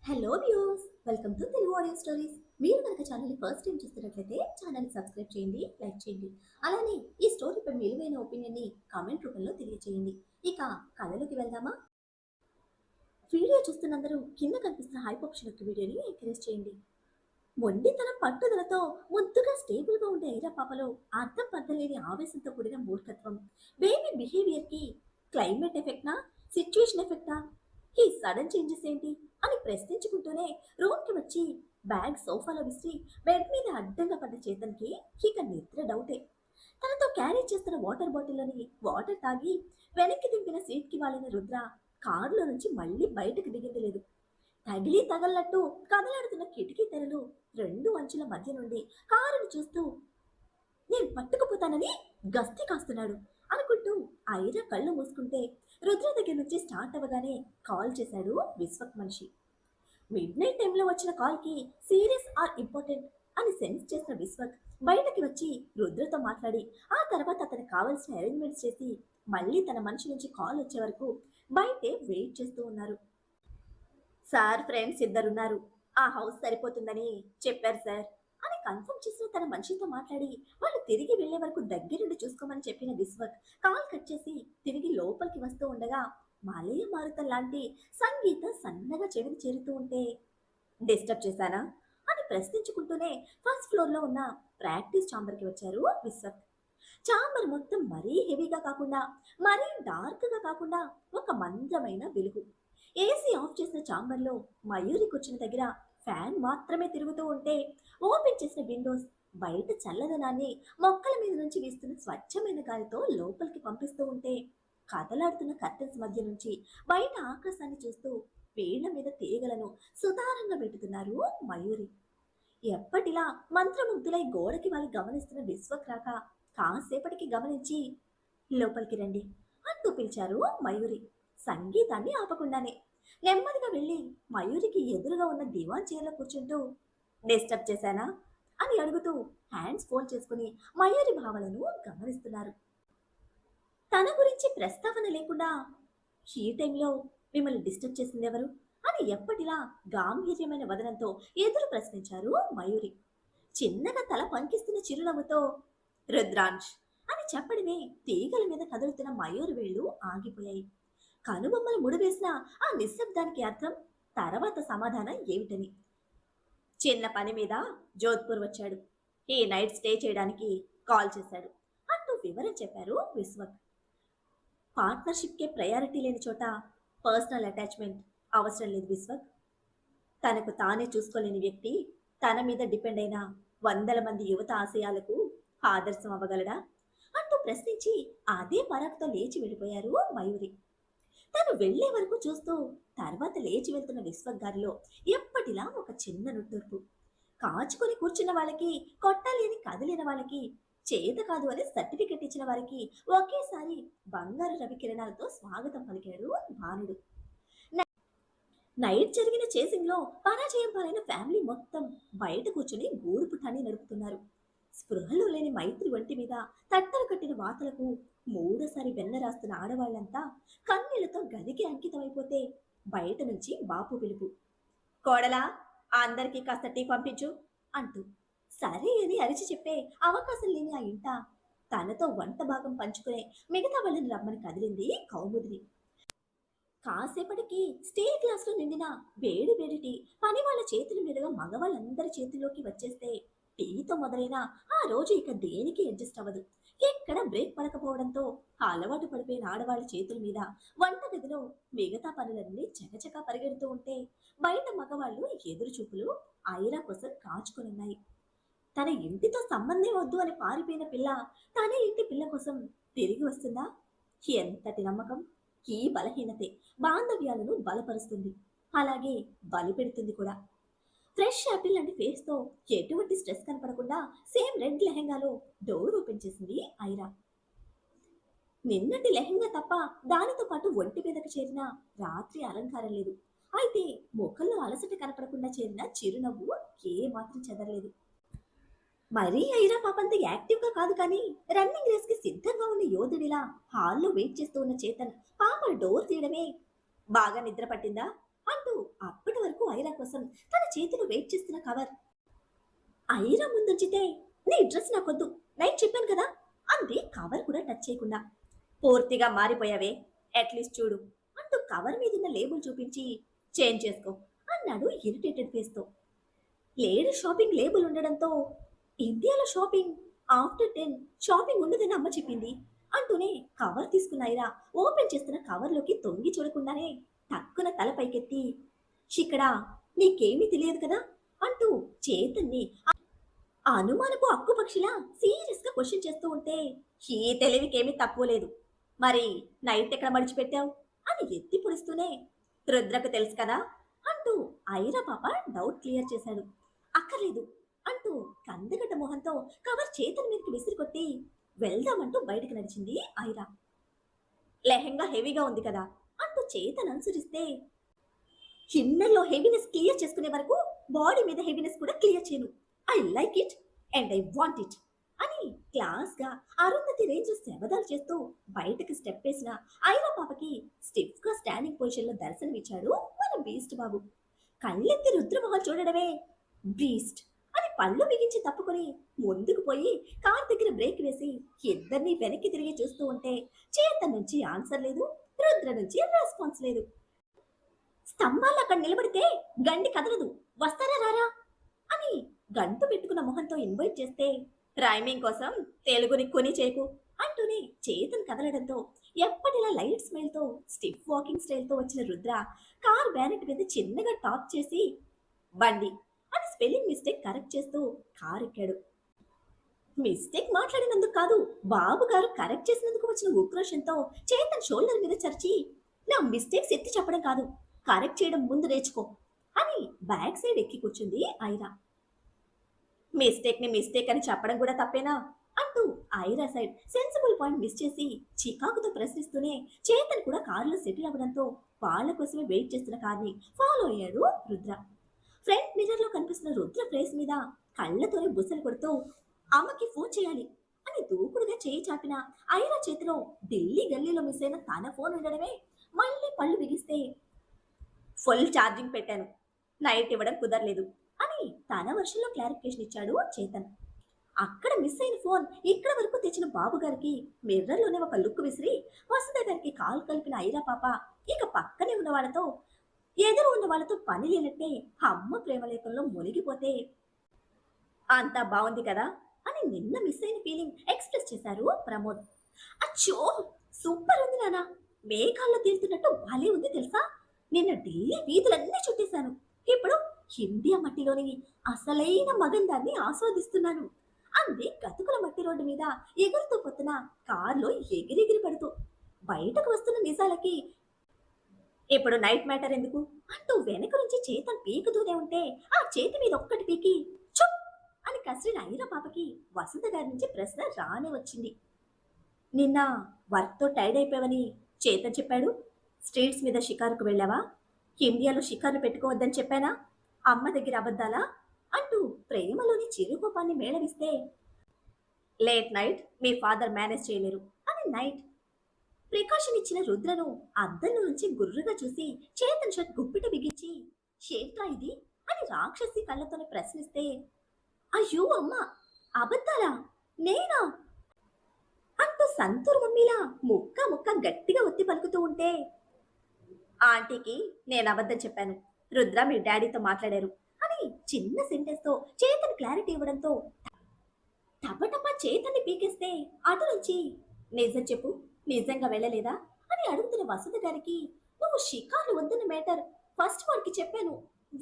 Hello views, welcome to Telugu audio stories. మీరు కనుక ఛానల్ని ఫస్ట్ టైం చూస్తున్నట్లయితే ఛానల్ని సబ్స్క్రైబ్ చేయండి, లైక్ చేయండి. అలానే ఈ స్టోరీపై విలువైన ఒపీనియన్ని కామెంట్ రూపంలో తెలియజేయండి. ఇక కథలోకి వెళ్దామా? వీడియో చూస్తున్నందరూ కింద కనిపిస్తున్న హైప్ ఆప్షన్ యొక్క వీడియోని ఎంకరేజ్ చేయండి. మొండితనం పట్టుదలతో ముద్దుగా స్టేబుల్గా ఉండే ఐరా పాపలో అర్థం పర్థలేని ఆవేశంతో కూడిన మూర్ఖత్వం. బేబీ బిహేవియర్కి క్లైమేట్ ఎఫెక్ట్నా, సిచ్యువేషన్ ఎఫెక్టా, ఈ సడన్ చేంజెస్ ఏంటి అని ప్రశ్నించుకుంటూనే రూమ్కి వచ్చి బ్యాగ్ సోఫాలో విసిరి బెడ్ మీద అడ్డంగా పడ్డ చేతన్కి ఇక నిద్ర డౌటే. తనతో క్యారీ చేస్తున్న వాటర్ బాటిల్లోని వాటర్ తాగి వెనక్కి దింపిన సీట్కి వాలిన రుద్ర కారులో నుంచి మళ్ళీ బయటకు దిగింది లేదు. తగిలి తగలట్టు కదలాడుతున్న కిటికీ తెరలు రెండు అంచుల మధ్య నుండి కారును చూస్తూ నేను పట్టుకుపోతానని గస్తీ కాస్తున్నాడు అనుకుంటూ ఐరా కళ్ళు మూసుకుంటే రుద్ర దగ్గర నుంచి స్టార్ట్ అవ్వగానే కాల్ చేశాడు విశ్వక్ మనిషి. మిడ్ నైట్ టైంలో వచ్చిన కాల్కి సీరియస్ ఆర్ ఇంపార్టెంట్ అని సెన్స్ చేసిన విశ్వక్ బయటకి వచ్చి రుద్రతో మాట్లాడి ఆ తర్వాత అతనికి కావాల్సిన అరేంజ్మెంట్స్ చేసి మళ్ళీ తన మనిషి నుంచి కాల్ వచ్చే వరకు బయటే వెయిట్ చేస్తూ ఉన్నారు. సార్ ఫ్రెండ్స్ ఇద్దరున్నారు, ఆ హౌస్ సరిపోతుందని చెప్పారు సార్ అని కన్ఫర్మ్ చేసిన తన మనిషితో మాట్లాడి వాళ్ళు తిరిగి వెళ్లే వరకు దగ్గరుండి చూసుకోమని చెప్పిన విశ్వక్ కాల్ కట్ చేసి తిరిగి లోపలికి వస్తూ ఉండగా మలయ మారుతం లాంటి సంగీత సన్నగా చెవిని చేరుతూ ఉంటే డిస్టర్బ్ చేశానా అని ప్రశ్నించుకుంటూనే ఫస్ట్ ఫ్లోర్ లో ఉన్న ప్రాక్టీస్ ఛాంబర్కి వచ్చారు విశ్వక్. ఛాంబర్ మొత్తం మరీ హెవీగా కాకుండా మరీ డార్క్ గా కాకుండా ఒక మందమైన వెలుగు. ఏసీ ఆఫ్ చేసిన ఛాంబర్లో మయూరి కూర్చున్న దగ్గర ఫ్యాన్ మాత్రమే తిరుగుతూ ఉంటే ఓపెన్ చేసిన విండోస్ బయట చల్లదనాన్ని మొక్కల మీద నుంచి వీస్తున్న స్వచ్ఛమైన గాలితో లోపలికి పంపిస్తూ ఉంటే కదలాడుతున్న కర్టన్స్ మధ్య నుంచి బయట ఆకాశాన్ని చూస్తూ పేళ్ల మీద తీగలను సుతారంగా పెట్టుతున్నారు మయూరి. ఎప్పటిలా మంత్రముగ్ధులై గోడకి వాళ్ళు గమనిస్తున్న విశ్వక్ రాక కాసేపటికి గమనించి లోపలికి రండి అంటూ పిలిచారు మయూరి సంగీతాన్ని ఆపకుండానే. నెమ్మదిగా వెళ్ళి మయూరికి ఎదురుగా ఉన్న దివాన్ చైర్లో కూర్చుంటూ డిస్టర్బ్ చేశానా అని అడుగుతూ హ్యాండ్స్ ఫోల్డ్ చేసుకుని మయూరి భావనను గమనిస్తున్నారు. తన గురించి ప్రస్తావన లేకుండా ఈ టైంలో మిమ్మల్ని డిస్టర్బ్ చేసింది ఎవరు అని ఎప్పటిలా గాంభీర్యమైన వదనంతో ఎదురు ప్రశ్నించారు మయూరి. చిన్నగా తల పంకిస్తున్న చిరునవ్వుతో రుద్రాంశ్ అని చెప్పడమే తీగల మీద కదులుతున్న మయూరి వేళ్లు ఆగిపోయాయి. కనుబొమ్మలు ముడివేసిన ఆ నిశ్శబ్దానికి అర్థం తర్వాత సమాధానం ఏమిటని. చిన్న పని మీద జోధ్పూర్ వచ్చాడు, ఈ నైట్ స్టే చేయడానికి కాల్ చేశాడు అంటూ వివరం చెప్పారు విశ్వక్. పార్ట్నర్షిప్కే ప్రయారిటీ లేని చోట పర్సనల్ అటాచ్మెంట్ అవసరం లేదు విశ్వక్. తనకు తానే చూసుకోలేని వ్యక్తి తన మీద డిపెండ్ అయిన వందల మంది యువత ఆశయాలకు ఆదర్శం అవ్వగలడా అంటూ ప్రశ్నించి అదే పరాకుతో లేచి వెళ్ళిపోయారు మయూరి. తను వెళ్లే వరకు చూస్తూ తర్వాత లేచి వెళ్తున్న విశ్వక్ గారిలో ఎప్పటిలా ఒక చిన్న నుట్టూర్పు. కాచుకొని కూర్చున్న వాళ్ళకి, కొట్టలేని కదిలిన వాళ్ళకి, చేత కాదు అని సర్టిఫికెట్ ఇచ్చిన వారికి ఒకేసారి బంగారు రవికిరణాలతో స్వాగతం పలికాడు భానుడు. నైట్ జరిగిన చేసింగ్ లో పరాజయం పాలైన ఫ్యామిలీ మొత్తం బయట కూర్చుని గూడు పుటాన్ని నడుపుతున్నారు. స్పృహలో లేని మైత్రి ఒంటి మీద తట్టలు కట్టిన వాతలకు మూడోసారి వెన్న రాస్తున్న ఆడవాళ్లంతా కన్నీళ్లతో గదికి అంకితమైపోతే బయట నుంచి బాపు పిలుపు. కోడలా, అందరికీ కాస్త టీ పంపించు అంటూ సరే అని అరిచి చెప్పే అవకాశం లేని ఆ ఇంట తనతో వంట భాగం పంచుకునే మిగతా వాళ్ళని రమ్మని కదిలింది కౌముదిని. కాసేపటికి స్టీల్ గ్లాసులో నిండిన వేడి వేడి టీ పని వాళ్ళ చేతుల మీదుగా మగవాళ్ళందరి చేతుల్లోకి వచ్చేస్తే టీతో మొదలైన ఆ రోజు ఇక దేనికి అడ్జస్ట్ అవ్వదు. ఎక్కడ బ్రేక్ పడకపోవడంతో అలవాటు పడిపోయిన ఆడవాళ్ళ చేతుల మీద వంటగదిలో మిగతా పనులన్నీ చకచకా పరిగెడుతూ ఉంటే బయట మగవాళ్ళు ఎదురు చూపులు ఐరా కోసం కాచుకొనున్నాయి. తన ఇంటితో సంబంధం వద్దు అని పారిపోయిన పిల్ల తన ఇంటి పిల్ల కోసం తిరిగి వస్తుందా? ఎంతటి నమ్మకం! ఈ బలహీనతే బాంధవ్యాలను బలపరుస్తుంది, అలాగే బలి పెడుతుంది కూడా. ఫ్రెష్ యాపిల్ లాంటి ఫేస్ తో ఎటువంటి స్ట్రెస్ కనపడకుండా సేమ్ రెడ్ లెహెంగాలో డోర్ ఓపెన్ చేసింది ఐరా. నిన్నటి లెహెంగా తప్ప దానితో పాటు ఒంటి మీదకు చేరిన రాత్రి అలంకారం లేదు. అయితే ముఖంలో అలసట కనపడకుండా చేరిన చిరునవ్వు ఏ మాత్రం చెదరలేదు. మరీ ఐరా పాపంత యాక్టివ్ గా కాదు కానీ రన్నింగ్ రేస్ కి సిద్ధంగా ఉన్న యోధుడిలా హాల్లో వెయిట్ చేస్తూ ఉన్న చేతన్ పాప డోర్ తీయడమే బాగా నిద్ర పట్టిందా అంటూ అప్పటి వరకు ఐరా కోసం తన చేతిలో వెయిట్ చేస్తున్న కవర్ ఐరా ముందుంచితే, నీ డ్రెస్ నాకొద్దు, నైట్ చెప్పాను కదా అంది కవర్ కూడా టచ్ చేయకుండా. పూర్తిగా మారిపోయావే, అట్లీస్ట్ చూడు అంటూ కవర్ మీదున్న లేబుల్ చూపించి, చేంజ్ చేసుకో అన్నాడు ఇరిటేటెడ్ ఫేస్తో. లేడీ షాపింగ్ లేబుల్ ఉండడంతో, ఇండియాలో షాపింగ్ ఆఫ్టర్ 10 షాపింగ్ ఉండదని అమ్మ చెప్పింది అంటూనే కవర్ తీసుకున్న ఐరా ఓపెన్ చేస్తున్న కవర్లోకి తొంగి చూడకుండానే టక్కున తల పైకెత్తి, ఇక్కడ నీకేమీ తెలియదు కదా అంటూ చేతన్ని ఆ అనుమానపు అక్కుపక్షిలా సీరియస్ గా క్వశ్చన్ చేస్తూ ఉంటే, ఈ తెలివికేమీ తక్కువ లేదు, మరి నైట్ ఎక్కడ మడిచిపెట్టావు అని ఎత్తి పొడుస్తూనే, రుద్రకు తెలుసు కదా అంటూ ఐరా పాప డౌట్ క్లియర్ చేశాడు. అక్కర్లేదు అంటూ కందగడ్డ మొహంతో కవర్ చేతుల మీదకి విసిరికొట్టి వెళ్దామంటూ బయటకు నడిచింది ఐరా. లెహంగా హెవీగా ఉంది కదా అంటూ చేతను అనుసరిస్తే, ఇన్నర్లో హెవీనెస్ క్లియర్ చేసుకునే వరకు బాడీ మీద హెవీనెస్ కూడా క్లియర్ చేయను. I like it and I want it అని క్లాస్ గా అరుంధతి రేంజ్ శబదాలు చేస్తూ బయటకు స్టెప్ వేసిన ఐరా పాపకి స్టిఫ్ గా స్టాండింగ్ పొజిషన్ లో దర్శనమిచ్చాడు మన బీస్ట్ బాబు. కళ్ళెత్తి రుద్రమొహం చూడడమే, బీస్ట్ అని పళ్ళు బిగించి తప్పుకొని ముందుకు పోయి కార్ దగ్గర బ్రేక్ వేసి ఇద్దరిని వెనక్కి తిరిగి చూస్తూ ఉంటే, చేతన్ నుంచి ఆన్సర్ లేదు, రుద్ర నుంచి రెస్పాన్స్ లేదు. స్తంభాలు అక్కడ నిలబడితే గండి కదలదు, వస్తారా రారా అని గంటు పెట్టుకున్న మొహంతో ఇన్వైట్ చేస్తే, రైమింగ్ కోసం తెలుగుని కొని చేకు అంటూనే చేతన్ కదలడంతో ఎప్పటిలా లైట్ స్మైల్ తో స్టిఫ్ వాకింగ్ స్టైల్ తో వచ్చిన రుద్ర కార్ బ్యానెట్ మీద చిన్నగా టాప్ చేసి బండి అని స్పెల్లింగ్ మిస్టేక్ కరెక్ట్ చేస్తూ కార్ ఎక్కాడు. మిస్టేక్ మాట్లాడినందుకు కాదు, బాబు గారు కరెక్ట్ చేసినందుకు వచ్చిన ఉక్రోషంతో చేతన్ షోల్డర్ మీద చర్చి, నా మిస్టేక్స్ ఎత్తి చెప్పడం కాదు, కరెక్ట్ చేయడం ముందు నేర్చుకో అని బ్యాక్ సైడ్ ఎక్కి కూర్చుంది ఐరా. మిస్టేక్ ని మిస్టేక్ అని చెప్పడం కూడా తప్పేనా అంటూ Aira side sensible point miss చేసి చికాకుతో ప్రశ్నిస్తూనే చేతన్ కూడా కారులో సెటిల్ అవ్వడంతో వాళ్ళ కోసమే వెయిట్ చేస్తున్న కార్ని ఫాలో అయ్యాడు రుద్ర. ఫ్రంట్ మిర్రర్ లో కనిపిస్తున్న రుద్ర ఫేస్ మీద కళ్ళతోనే బుసలు కొడుతూ అమ్మకి ఫోన్ చేయాలి అని దూకుడుగా చేయి చాపిన ఐరా చేతిలో ఢిల్లీ గల్లీలో మిస్ అయిన తన ఫోన్ ఉండడమే మళ్ళీ పళ్ళు బిగిస్తే, ఫుల్ ఛార్జింగ్ పెట్టాను, నైట్ ఇవ్వడం కుదరలేదు అని తన వర్షంలో క్లారిఫికేషన్ ఇచ్చాడు చేతన్. అక్కడ మిస్ అయిన ఫోన్ ఇక్కడ వరకు తెచ్చిన బాబు గారికి మిర్రర్లోనే ఒక లుక్ విసిరి వసుధ గారికి కాల్ కలిపిన ఐరా పాప ఇక పక్కనే ఉన్న వాళ్ళతో ఎదురు ఉన్న వాళ్ళతో పని లేనట్టే అమ్మ ప్రేమలేఖంలో మునిగిపోతే, అంతా బాగుంది కదా అని నిన్న మిస్ అయిన ఫీలింగ్ ఎక్స్ప్రెస్ చేశారు ప్రమోద్. అచ్చో సూపర్ ఉంది నానా, మేఘాల్లో తేలుతున్నట్టు భలే ఉంది తెలుసా, నిన్న ఢిల్లీ వీధులన్నీ చుట్టేశాను, ఇప్పుడు ఇండియా మట్టిలోని అసలైన మగందాన్ని ఆస్వాదిస్తున్నాను అంది గతుకుల మట్టి రోడ్డు మీద ఎగురుతూ పోతున్న కారులో ఎగిరెగిరి పడుతూ. బయటకు వస్తున్న నిజాలకి ఇప్పుడు నైట్ మ్యాటర్ ఎందుకు అంటూ వెనక నుంచి చేతన్ పీకుతూనే ఉంటే ఆ చేతి మీద ఒక్కటి పీకి చుప్ అని కసిరిన ఐరా పాపకి వసంత గారి నుంచి ప్రశ్న రానే వచ్చింది. నిన్న వర్క్తో టైర్డ్ అయిపోయావని చేతన్ చెప్పాడు, స్ట్రీట్స్ మీద షికారుకు వెళ్ళావా, ఇండియాలో షికారు పెట్టుకోవద్దని చెప్పానా, అమ్మ దగ్గర అబద్ధాలా అంటూ ప్రేమలోని చిరుకోపాన్ని మేళవిస్తే, లేట్ నైట్ మీ ఫాదర్ మేనేజ్ చేయలేరు అని నైట్ ప్రికాషన్ ఇచ్చిన రుద్రను అద్దంలో నుంచి గుర్రుగా చూసి చేతన్ షర్ట్ గుప్పిట బిగించి, షేట్రా ఇది అని రాక్షసి కళ్ళతోనే ప్రశ్నిస్తే, అయ్యో అమ్మ అబద్ధాలా, నేనా అంటూ సంతూర్ మమ్మీలా ముక్క ముక్క గట్టిగా ఒత్తి పలుకుతూ ఉంటే, ఆంటీకి నేను అబద్ధం చెప్పాను, రుద్ర మీ డాడీతో మాట్లాడారు అని చిన్న సెంటెన్స్ తో చేతన్ క్లారిటీ ఇవ్వడంతో టపటపా చేతన్ని పీకేస్తే అటు నుంచి, నిజం చెప్పు నిజంగా వెళ్ళలేదా అని అడుగుతున్న వసంత గారికి, నువ్వు షికార్లు వద్దన్న మ్యాటర్ ఫస్ట్ వాడికి చెప్పాను,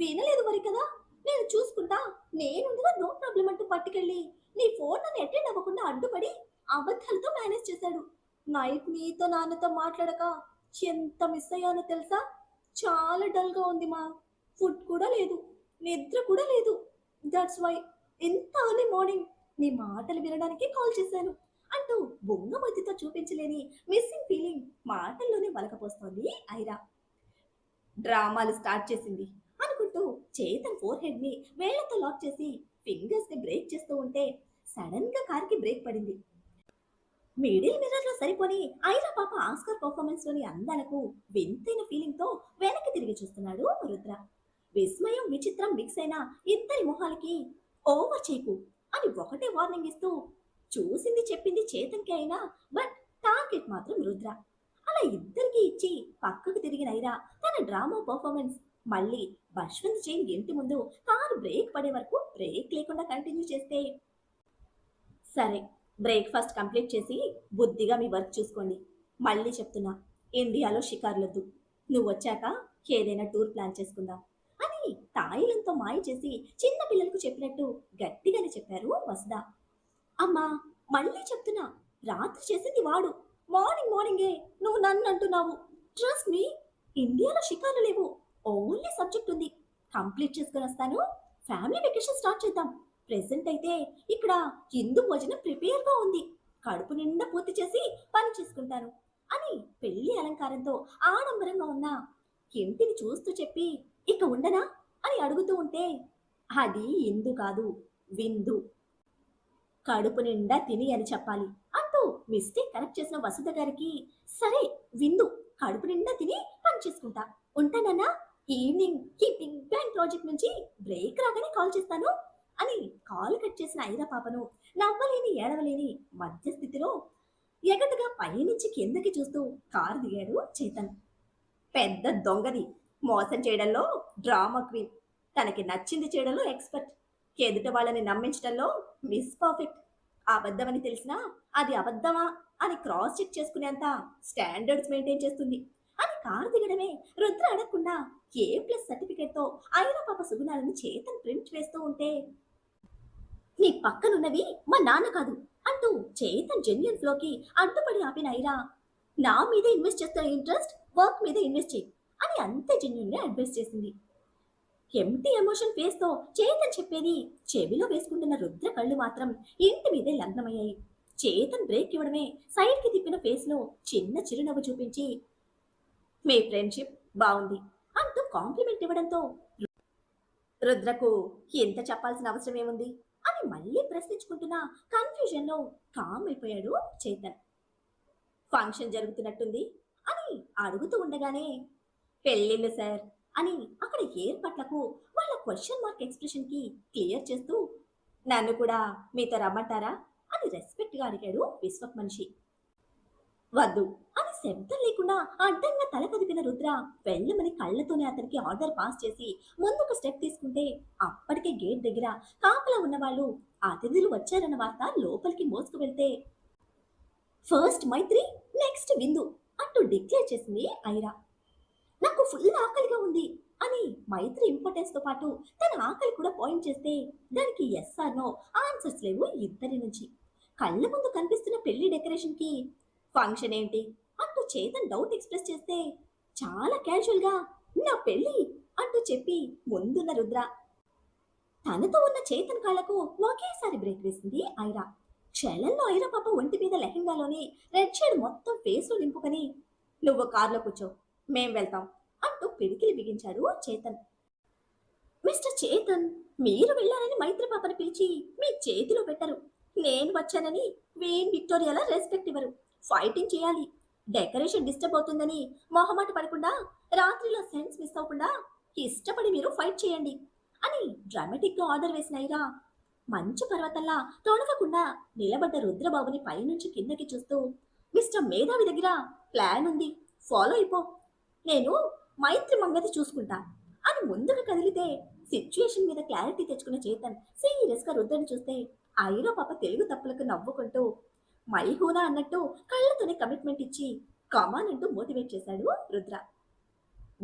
వినలేదు మరి కదా, నేను చూసుకుంటా, నేనుండగా నో ప్రాబ్లం అంటూ పట్టుకెళ్ళి నీ ఫోన్ నన్ను అటెండ్ అవ్వకుండా అడ్డుపడి అబద్ధాలతో మేనేజ్ చేశాడు. నైట్ నీతో నాన్నతో మాట్లాడక ఎంత మిస్ అయ్యానో తెలుసా, చాలా డల్గా ఉంది మా, ఫుడ్ కూడా లేదు, నిద్ర కూడా లేదు, దట్స్ వై ఇంత ఎర్లీ మార్నింగ్ నీ మాటలు వినడానికి కాల్ చేశాను అంటూ బొంగ మధ్యతో చూపించలేని మిస్సింగ్ ఫీలింగ్ మాటల్లోనే వలకపోస్తోంది ఐరా. డ్రామాలు స్టార్ట్ చేసింది అనుకుంటూ చేతన్ ఫోర్ హెడ్ ని వేళ్లతో లాక్ చేసి ఫింగర్స్ ని బ్రేక్ చేస్తూ ఉంటే సడన్ గా కార్ కి బ్రేక్ పడింది. మిడిల్ మిర్రర్ లో సరిపోని ఐరా పాప ఆస్కార్ పర్ఫార్మెన్స్ లోని అందాలకు వింతైన ఫీలింగ్ తో వెనక్కి తిరిగి చూస్తున్నాడు రుద్ర. విస్మయం విచిత్రం మిక్స్ అయిన ఇద్దరి మొహాలకి ఓవర్ చేయకు అని ఒకటే వార్నింగ్ ఇస్తూ చూసింది చెప్పింది చేతన్కి అయినా బట్ టార్గెట్ మాత్రం రుద్ర. అలా ఇద్దరికి ఇచ్చి పక్కకు తిరిగిన ఐరా తన డ్రామా పర్ఫార్మెన్స్ మళ్ళీ బశ్వంత్ జైన్ ఇంటి ముందు కారు బ్రేక్ పడే వరకు బ్రేక్ లేకుండా కంటిన్యూ చేస్తే, సరే బ్రేక్ఫాస్ట్ కంప్లీట్ చేసి బుద్ధిగా మీ వర్క్ చూసుకోండి. మళ్ళీ చెప్తున్నా, ఇండియాలో షికార్లొద్దు. నువ్వు వచ్చాక ఏదైనా టూర్ ప్లాన్ చేసుకుందాం అని తాయిలంతో మాయ చేసి చిన్న పిల్లలకు చెప్పినట్టు గట్టిగానే చెప్పారు వసుధ. అమ్మా, మళ్ళీ చెప్తున్నా, రాత్రి చేసింది వాడు. మార్నింగ్ మార్నింగే నువ్వు నన్ను అంటున్నావు. ట్రస్ట్ మీ, ఇండియాలో షికార్లు లేవు. ఓన్లీ సబ్జెక్ట్ ఉంది. కంప్లీట్ చేసుకుని వస్తాను. ఫ్యామిలీ వెకేషన్ స్టార్ట్ చేద్దాం. ప్రెసెంట్ అయితే ఇక్కడ హిందూ భోజనం ప్రిపేర్గా ఉంది. కడుపు నిండా పూర్తి చేసి పని చేసుకుంటాను అని పెళ్లి అలంకారంతో ఆడంబరంగా ఉన్న ఇంటిని చూస్తూ చెప్పి ఇక ఉండనా అని అడుగుతూ ఉంటే, అది ఇందు కాదు, విందు. కడుపు నిండా తిని అని చెప్పాలి అంటూ మిస్టేక్ కరెక్ట్ చేసిన వసుధ గారికి, సరే విందు, కడుపు నిండా తిని పని చేసుకుంటా, ఉంటానన్నా. ఈవినింగ్ ఈ బిగ్ బ్యాంగ్ ప్రాజెక్ట్ నుంచి బ్రేక్ రాగానే కాల్ చేస్తాను అని కాల్ కట్ చేసిన ఐరా పాపను నవ్వలేని ఏడవలేని మధ్య స్థితిలో ఎగటగా పైనుంచి కిందకి చూస్తూ కారు దిగాడు చేతన్. పెద్ద దొంగది, మోసం చేయడంలో డ్రామా క్వీన్, తనకి నచ్చింది చేయడంలో ఎక్స్పర్ట్, ఎదుట వాళ్ళని నమ్మించడంలో మిస్ పర్ఫెక్ట్. అబద్ధమని తెలిసినా అది అబద్ధమా అని క్రాస్ చెక్ చేసుకునేంత స్టాండర్డ్స్ మెయింటైన్ చేస్తుంది అని కారు దిగడమే రుద్ర అడగకుండా A+ సర్టిఫికేట్తో ఐరా పాప సుగుణాలను చేతన్ ప్రింట్ వేస్తూ ఉంటే, నీ పక్కనున్నవి మా నాన్న కాదు అంటూ చేతన్ జెన్యున్ ఫ్లోకి అడ్డుపడి ఆపిన ఐరా, నా మీద ఇన్వెస్ట్ చేస్తున్న ఇంట్రెస్ట్ వర్క్ మీద ఇన్వెస్ట్ చేయి అని అంతే జెన్యున్ గా అడ్వైస్ చేసింది. ఎంటీ ఎమోషన్ ఫేస్ తో చేతన్ చెప్పేది చెవిలో వేసుకుంటున్న రుద్ర కళ్ళు మాత్రం ఇంటి మీదే లగ్నమయ్యాయి. చేతన్ బ్రేక్ ఇవ్వడమే సైడ్ కి తిప్పిన ఫేస్ లో చిన్న చిరునవ్వు చూపించి, మీ ఫ్రెండ్షిప్ బాగుంది అంటూ కాంప్లిమెంట్ ఇవ్వడంతో రుద్రకు ఎంత చెప్పాల్సిన అవసరం ఏముంది అని మళ్ళీ ప్రశ్నించుకుంటున్న కన్ఫ్యూజన్ లో కామ్ అయిపోయాడు చేతన్. ఫంక్షన్ జరుగుతున్నట్టుంది అని అడుగుతూ ఉండగానే, పెళ్ళిళ్ళు సార్ అని అక్కడ ఏర్పాట్లకు వాళ్ళ క్వశ్చన్ మార్క్ ఎక్స్ప్రెషన్ కి క్లియర్ చేస్తూ, నన్ను కూడా మీతో రమ్మంటారా అని రెస్పెక్ట్ గా అడిగాడు విశ్వక్ మనిషి. వద్దు అని శబ్దం లేకుండా అడ్డంగా తల కదిపిన రుద్ర వెళ్ళమని కళ్ళతోనే అతనికి ఆర్డర్ పాస్ చేసి ముందుకు స్టెప్ తీసుకుంటే, అప్పటికే గేట్ దగ్గర కాపలా ఉన్న వాళ్ళు అతిథులు వచ్చారన్న వార్త లోపలికి మోసుకు వెళ్తే, ఫస్ట్ మైత్రి నెక్స్ట్ విందు అంటూ డిక్లేర్ చేసింది ఐరా. నాకు ఫుల్ ఆకలిగా ఉంది అని మైత్రి ఇంపార్టెన్స్ తో పాటు తన ఆకలి కూడా పాయింట్ చేస్తే దానికి ఎస్ ఆర్ నో ఆన్సర్స్ లేవు ఇద్దరి నుంచి. కళ్ళ ముందు కనిపిస్తున్న పెళ్లి డెకరేషన్ కి ఫంక్షన్ ఏంటి అంటూ చేతన్ డౌట్ ఎక్స్ప్రెస్ చేస్తే, చాలా క్యాజువల్ గా నా పెళ్లి అంటూ చెప్పి ముందున్న రుద్ర. తనతో ఉన్న చేతన్ కాళ్లకు ఒకేసారి బ్రేక్ వేసింది ఐరా. క్షణంలో ఐరా పాప ఒంటి మీద లెహంగాలోని రెడ్ షేడ్ మొత్తం ఫేస్ లో నింపుకొని, నువ్వు కార్లో కూర్చో, మేం వెళ్తాం అంటూ పిడికిలి బిగించాడు చేతన్. మిస్టర్ చేతన్, మీరు వెళ్ళారని మైత్రి పాపని పిలిచి మీ చేతిలో పెట్టరు. నేను వచ్చానని వేన్ విక్టోరియాల రెస్పెక్ట్ ఇవ్వరు. ఫైటింగ్ చేయాలి. డెకరేషన్ డిస్టర్బ్ అవుతుందని మొహమాట పడకుండా, రాత్రిలో సెన్స్ మిస్ అవ్వకుండా ఇష్టపడి మీరు ఫైట్ చేయండి అని డ్రామాటిక్ గా ఆర్డర్ వేసిన ఐరా మంచు పర్వతంలా తొడగకుండా నిలబడ్డ రుద్రబాబుని పైనుంచి కిందకి చూస్తూ, మిస్టర్ మేధావి దగ్గర ప్లాన్ ఉంది, ఫాలో అయిపో, నేను మైత్రి మంగతి చూసుకుంటా అని ముందుకు కదిలితే, సిచ్యుయేషన్ మీద క్లారిటీ తెచ్చుకున్న చేతన్ సీరియస్ గా రుద్రని చూస్తే ఐరా పాప తెలుగు తప్పులకు నవ్వుకుంటూ మైహూనా అన్నట్టు కళ్ళతోనే కమిట్మెంట్ ఇచ్చి కమాన్ అంటూ మోటివేట్ చేశాడు రుద్ర.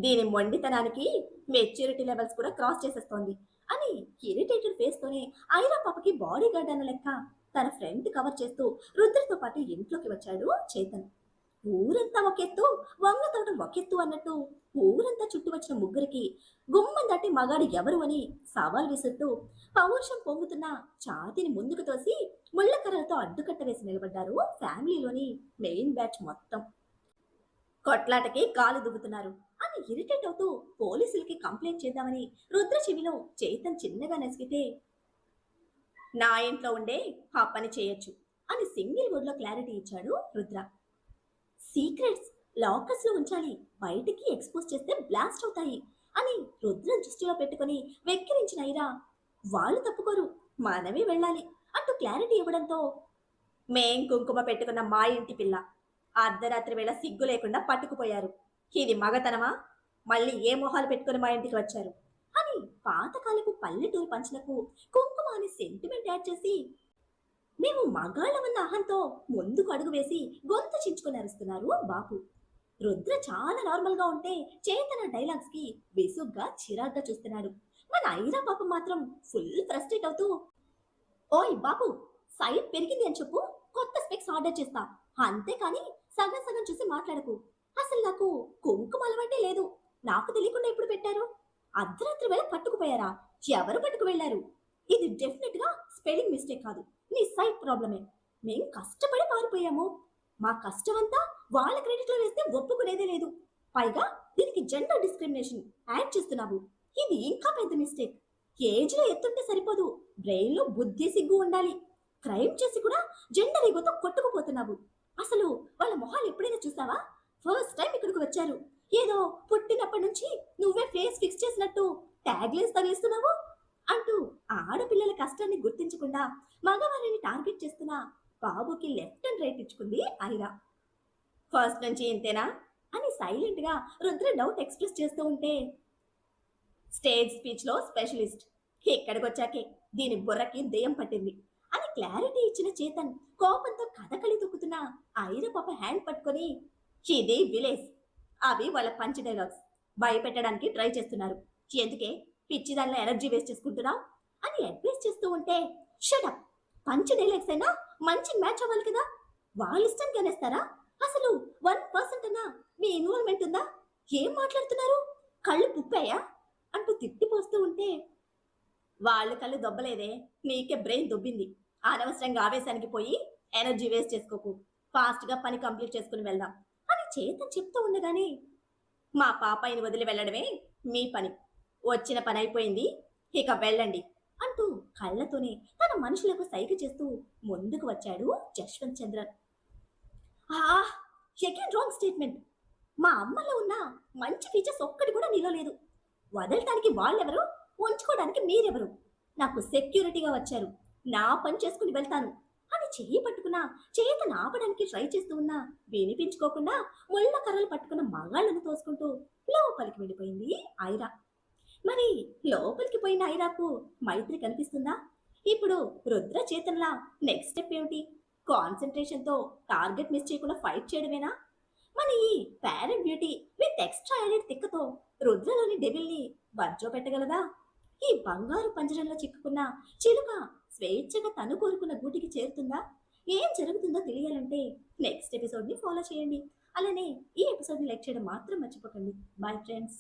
దీని మొండితనానికి మెచ్యూరిటీ లెవెల్స్ కూడా క్రాస్ చేసేస్తోంది అని ఇరిటేటెడ్ ఫేస్ తోనే ఐరా పాపకి బాడీ గార్డ్ అన్న లెక్క తన ఫ్రెండ్ కవర్ చేస్తూ రుద్రతో పాటు ఇంట్లోకి వచ్చాడు చేతన్. ఊరంతా ఒకెత్తు, వంగ తోట ఒకెత్తు అన్నట్టు ఊరంతా చుట్టూ వచ్చిన ముగ్గురికి గుమ్మం దాటి మగాడు ఎవరు అని సవాల్ విసురుతూ పౌరుషం పొంగుతున్న ఛాతిని ముందుకు తోసి ముళ్ళకర్రలతో అడ్డుకట్ట వేసి నిలబడ్డారు ఫ్యామిలీలోని మెయిన్ బ్యాచ్ మొత్తం. కొట్లాటకి కాలు దువ్వుతున్నారు అని ఇరిటేట్ అవుతూ పోలీసులకి కంప్లైంట్ చేద్దామని రుద్ర చెవిలో చేతన్ చిన్నగా నసిగితే, నా ఇంట్లో ఉండే ఆ పని చేయొచ్చు అని సింగిల్ వర్డ్ లో క్లారిటీ ఇచ్చాడు రుద్ర. సీక్రెట్స్ లాకర్స్ లో ఉంచాలి, బయటికి ఎక్స్పోజ్ చేస్తే బ్లాస్ట్ అవుతాయి అని రుద్ర దృష్టిలో పెట్టుకుని వెక్కిరించిన ఐరా వాళ్ళు తప్పుకోరు, మనమే వెళ్ళాలి అంటూ క్లారిటీ ఇవ్వడంతో మేం కుంకుమ పెట్టుకున్న మా ఇంటి పిల్ల అర్ధరాత్రి వేళ సిగ్గు లేకుండా పట్టుకుపోయారు. ఇది మగతనమా? మళ్ళీ ఏ మొహాలు పెట్టుకుని మా ఇంటికి వచ్చారు అని పాతకాలపు పల్లెటూరు పంచులకు కుంకుమ అనే సెంటిమెంట్ యాడ్ చేసి మేము మగాళ్ళమన్న అహంతో ముందుకు అడుగు వేసి గొంతు చించుకొని అరుస్తున్నారు బాపు. రుద్ర చాలా నార్మల్ గా ఉంటే చేతన డైలాగ్స్ కి విసుగ్గా చిరాగ్గా చూస్తున్నాడు. మన ఐరా పాప మాత్రం ఫుల్ ఫ్రస్ట్రేట్ అవుతూ ఓయ్ బాపు, సైట్ పెరిగింది అని చెప్పు, కొత్త స్పెక్స్ ఆర్డర్ చేస్తా, అంతేకాని సగం సగం చూసి మాట్లాడకు. అసలు నాకు కుంకుమ అలవాటే లేదు, నాకు తెలియకుండా ఎప్పుడు పెట్టారు? అర్ధరాత్రి వేళ పట్టుకుపోయారా? ఎవరు పట్టుకు వెళ్ళారు? ఇది డెఫినెట్ గా స్పెల్లింగ్ మిస్టేక్ కాదు, నీ సైట్ ప్రాబ్లమే. మేం కష్టపడి పారిపోయాము, మా కష్టమంతా వాళ్ళ క్రెడిట్ లో వేస్తే ఒప్పుకునేదే లేదు. పైగా దీనికి జెండర్ డిస్క్రిమినేషన్ యాడ్ చేస్తున్నావు, ఇది ఇంకా పెద్ద మిస్టేక్. ఏజ్ లో ఎత్తుంటే సరిపోదు, బ్రెయిన్ లో బుద్ధి సిగ్గు ఉండాలి. క్రైమ్ చేసి కూడా జెండర్ ఈగోతో కొట్టుకుపోతున్నావు. అసలు వాళ్ళ మొహాలు ఎప్పుడైనా చూసావా? ఫస్ట్ టైం ఇక్కడికి వచ్చారు, ఏదో పుట్టినప్పటి నుంచి నువ్వే ఫేస్ ఫిక్స్ చేసినట్టు ట్యాగ్లైన్స్ తగిలిస్తున్నావు అంటూ ఆడపిల్లల కష్టాన్ని గుర్తించకుండా మగవారిని టార్గెట్ చేస్తున్న బాబుకి left and right ఇచ్చుకుంది Aira. First నుంచి ఇంతేనా అని సైలెంట్ గా రుద్ర డౌట్ ఎక్స్ప్రెస్ చేస్తూ ఉంటే స్టేజ్ స్పీచ్ లో స్పెషలిస్ట్, ఇక్కడికి వచ్చాకే దీని బుర్రకి దెయ్యం పట్టింది అని క్లారిటీ ఇచ్చిన చేతన్ కోపంతో కథకళి తొక్కుతున్న ఐరా పాప హ్యాండ్ పట్టుకొని ఇది విలేజ్, అవి వాళ్ళ పంచ్ డైలాగ్స్, భయపెట్టడానికి ట్రై చేస్తున్నారు, ఎందుకే పిచ్చి దానిలో ఎనర్జీ వేస్ట్ చేసుకుంటున్నావు అని అడ్వైస్ చేస్తూ ఉంటే షటప్, పంచ్ డైలాగ్స్ అయినా మంచి మ్యాచ్ అవ్వాలి కదా, వాళ్ళ ఇష్టం కనేస్తారా? అసలు 1% అన్నా మీ ఇన్వాల్వ్మెంట్ ఉందా? ఏం మాట్లాడుతున్నారు? కళ్ళు పుప్పాయా అంటూ తిట్టిపోస్తూ ఉంటే వాళ్ళ కళ్ళు దొబ్బలేదే, నీకే బ్రెయిన్ దొబ్బింది. అనవసరంగా ఆవేశానికి పోయి ఎనర్జీ వేస్ట్ చేసుకోకు, ఫాస్ట్ గా పని కంప్లీట్ చేసుకుని వెళ్దాం అని చేతన్ చెప్తూ ఉండగానే మా పాపాయిని వదిలి వెళ్ళడమే మీ పని, వచ్చిన పని అయిపోయింది, ఇక వెళ్ళండి అంటూ కళ్ళతోనే తన మనుషులకు సైగ చేస్తూ ముందుకు వచ్చాడు Jaswanth Chandran. Second wrong statement. మా అమ్మలో ఉన్న మంచి ఫీచర్స్ ఒక్కటి కూడా నీలో లేదు. వదలటానికి వాళ్ళెవరు, ఉంచుకోవడానికి మీరెవరు? నాకు సెక్యూరిటీగా వచ్చారు, నా పని చేసుకుని వెళ్తాను అని చెయ్యి పట్టుకున్న చేతను ఆపడానికి ట్రై చేస్తూ ఉన్నా వినిపించుకోకుండా ముళ్ళ కర్రలు పట్టుకున్న మగాళ్ళను తోసుకుంటూ లోపలికి వెళ్ళిపోయింది ఐరా. మరి లోపలికి పోయిన ఐరాకు మైత్రి కనిపిస్తుందా? ఇప్పుడు రుద్ర చేతన్లా నెక్స్ట్ స్టెప్ ఏమిటి? కాన్సన్ట్రేషన్ తో టార్గెట్ మిస్ చేయకుండా ఫైట్ చేయడమేనా? మన ఈ parent beauty with extra added తిక్కతో రుద్రలోని డెవిల్ని బజ్జో పెట్టగలదా? ఈ బంగారు పంజరంలో చిక్కుకున్న చిలుక స్వేచ్ఛగా తను కోరుకున్న గూటికి చేరుతుందా? ఏం జరుగుతుందో తెలియాలంటే నెక్స్ట్ ఎపిసోడ్ ని ఫాలో చేయండి. అలానే ఈ ఎపిసోడ్ ని లైక్ చేయడం మాత్రం మర్చిపోకండి. Bye friends.